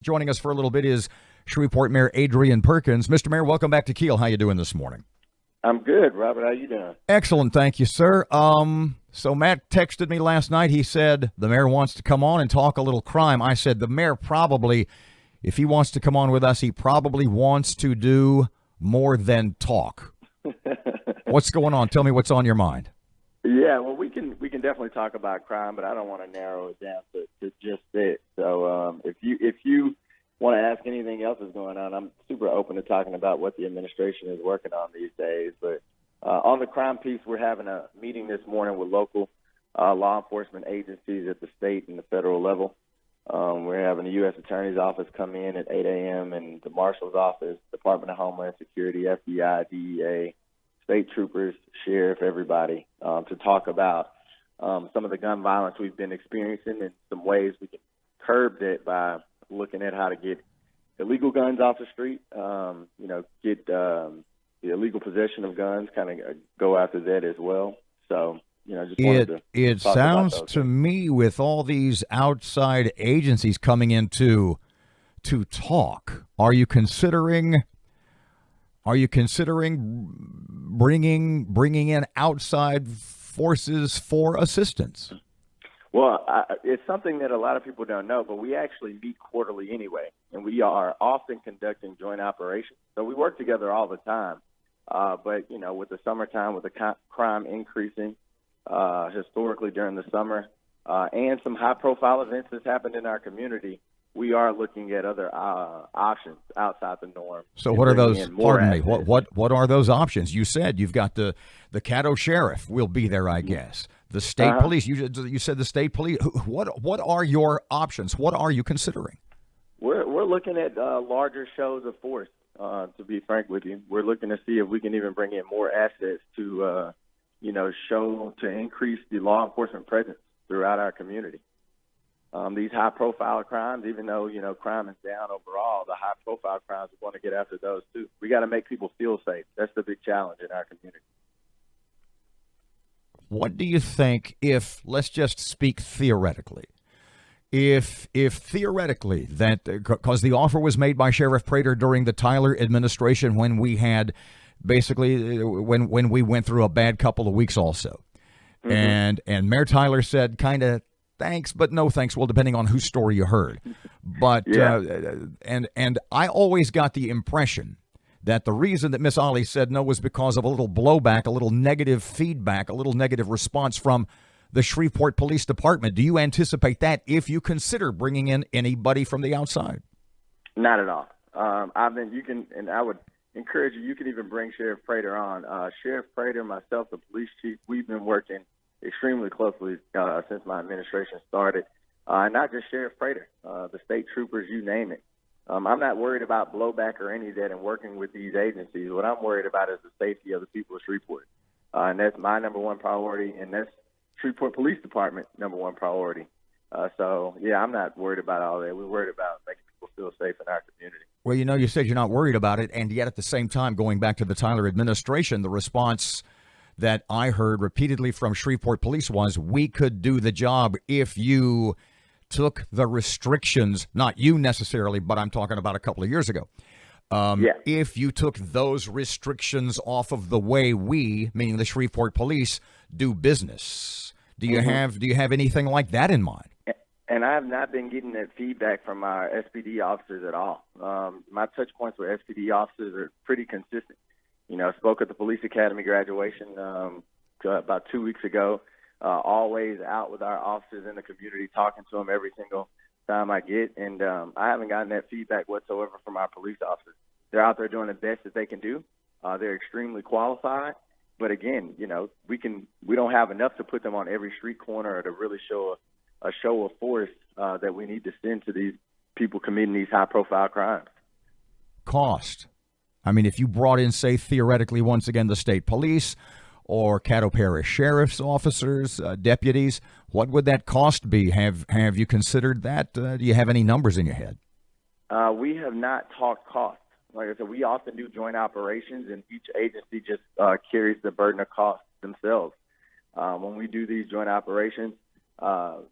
Joining us for a little bit is Shreveport Mayor Adrian Perkins. Mr. Mayor, welcome back to Kiel. How you doing this morning? I'm good, Robert. How you doing? Excellent, thank you, sir. So Matt texted me last night. He said the mayor wants to come on and talk a little crime. I said the mayor probably, if he wants to come on with us, he probably wants to do more than talk. What's going on? Tell me what's on your mind. Yeah, well, we can definitely talk about crime, but I don't want to narrow it down to just it. So if you want to ask anything else that's going on, I'm super open to talking about what the administration is working on these days. But on the crime piece, we're having a meeting this morning with local law enforcement agencies at the state and the federal level. We're having the U.S. Attorney's Office come in at 8 a.m. and the Marshal's Office, Department of Homeland Security, FBI, DEA, state troopers, sheriff, everybody, to talk about some of the gun violence we've been experiencing and some ways we can curb that by looking at how to get illegal guns off the street, get the illegal possession of guns, kind of go after that as well. So, just wanted to It talk about sounds those to things. me with all these outside agencies coming in to talk, are you considering bringing in outside forces for assistance? Well, it's something that a lot of people don't know, but we actually meet quarterly anyway, and we are often conducting joint operations. So we work together all the time. But, with the summertime, with the crime increasing historically during the summer, and some high-profile events that's happened in our community, we are looking at other options outside the norm. So and what are bringing those? in more Pardon me. assets. What are those options? You said you've got the Caddo sheriff will be there, I guess. The state Uh-huh. police. You said the state police. What are your options? What are you considering? We're looking at larger shows of force. To be frank with you, we're looking to see if we can even bring in more assets to, show to increase the law enforcement presence throughout our community. These high-profile crimes, even though crime is down overall, the high-profile crimes we want to get after those too. We got to make people feel safe. That's the big challenge in our community. What do you think if, let's just speak theoretically, if theoretically that, because the offer was made by Sheriff Prater during the Tyler administration when we had basically, when we went through a bad couple of weeks also. Mm-hmm. And Mayor Tyler said kind of thanks, but no thanks. Well, depending on whose story you heard. But, Yeah. and I always got the impression that the reason that Miss Ollie said no was because of a little blowback, a little negative feedback, a little negative response from the Shreveport Police Department. Do you anticipate that if you consider bringing in anybody from the outside? Not at all. I would encourage you. You can even bring Sheriff Prater on. Sheriff Prater, myself, the police chief, we've been working extremely closely since my administration started. Not just Sheriff Prater, the state troopers, you name it. I'm not worried about blowback or any of that in working with these agencies. What I'm worried about is the safety of the people of Shreveport. And that's my number one priority, and that's Shreveport Police Department number one priority. I'm not worried about all that. We're worried about making people feel safe in our community. Well, you said you're not worried about it, and yet at the same time, going back to the Tyler administration, the response that I heard repeatedly from Shreveport Police was, we could do the job if you took the restrictions, not you necessarily, but I'm talking about a couple of years ago. Yeah. If you took those restrictions off of the way we, meaning the Shreveport Police, do business. Do you have anything like that in mind? And I have not been getting that feedback from our SPD officers at all. My touch points with SPD officers are pretty consistent. I spoke at the police academy graduation about 2 weeks ago. Always out with our officers in the community, talking to them every single time I get. And I haven't gotten that feedback whatsoever from our police officers. They're out there doing the best that they can do. They're extremely qualified. But again, we don't have enough to put them on every street corner or to really show a show of force that we need to send to these people committing these high-profile crimes. Cost. I mean, if you brought in, say, theoretically, once again, the state police or Caddo Parish sheriff's officers, deputies, what would that cost be? Have you considered that? Do you have any numbers in your head? We have not talked costs. Like I said, we often do joint operations, and each agency just carries the burden of cost themselves. When we do these joint operations, the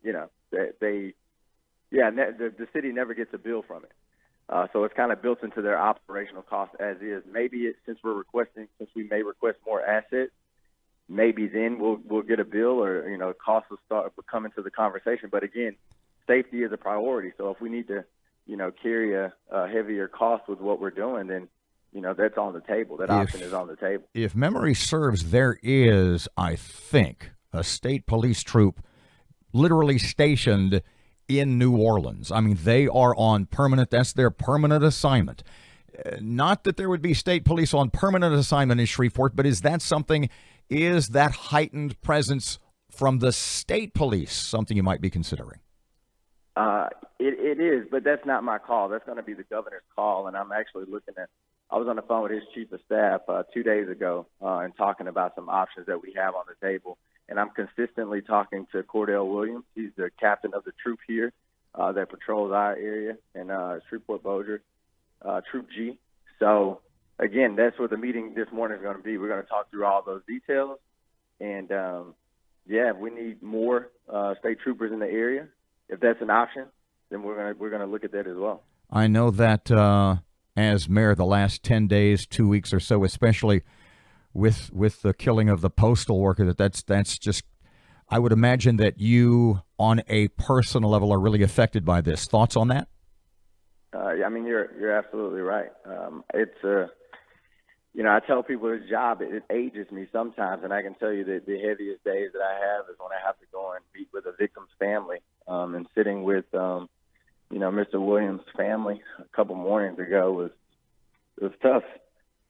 city never gets a bill from it. So it's kind of built into their operational cost as is. Maybe since we may request more assets, maybe then we'll get a bill, or costs will start coming to the conversation. But again, safety is a priority. So if we need to carry a heavier cost with what we're doing, then that's on the table. That option is on the table. If memory serves, there is, I think, a state police troop literally stationed in New Orleans. I mean, they are on permanent, that's their permanent assignment. Not that there would be state police on permanent assignment in Shreveport, but is that heightened presence from the state police something you might be considering? It is, but that's not my call. That's going to be the governor's call, and I'm actually I was on the phone with his chief of staff 2 days ago and talking about some options that we have on the table. And I'm consistently talking to Cordell Williams. He's the captain of the troop here that patrols our area, and Shreveport Bossier, Troop G. So, again, that's what the meeting this morning is going to be. We're going to talk through all those details. And, if we need more state troopers in the area, if that's an option, then we're going to look at that as well. I know that as mayor, the last 10 days, 2 weeks or so, especially with the killing of the postal worker, that's just, I would imagine that you, on a personal level, are really affected by this. Thoughts on that? I mean, you're absolutely right. It's I tell people this job, it ages me sometimes, and I can tell you that the heaviest days that I have is when I have to go and meet with a victim's family, and sitting with Mr. Williams' family a couple mornings ago was tough.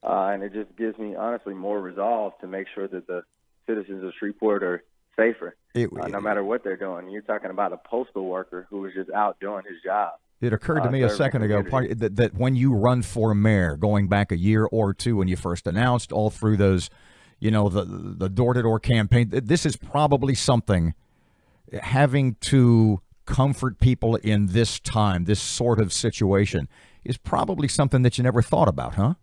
And it just gives me, honestly, more resolve to make sure that the citizens of Shreveport are safer, no matter what they're doing. You're talking about a postal worker who was just out doing his job. It occurred to me a second ago that when you run for mayor, going back a year or two when you first announced, all through those, the door-to-door campaign, this is probably something, having to comfort people in this time, this sort of situation, is probably something that you never thought about, huh?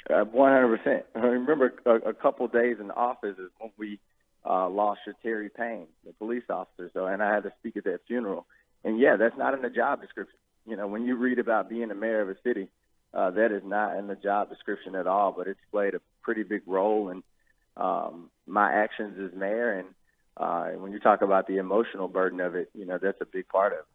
100%. I remember a couple days in the office is when we lost Terry Payne, the police officer. And I had to speak at that funeral. And that's not in the job description. When you read about being a mayor of a city, that is not in the job description at all. But it's played a pretty big role in my actions as mayor. And when you talk about the emotional burden of it, that's a big part of it.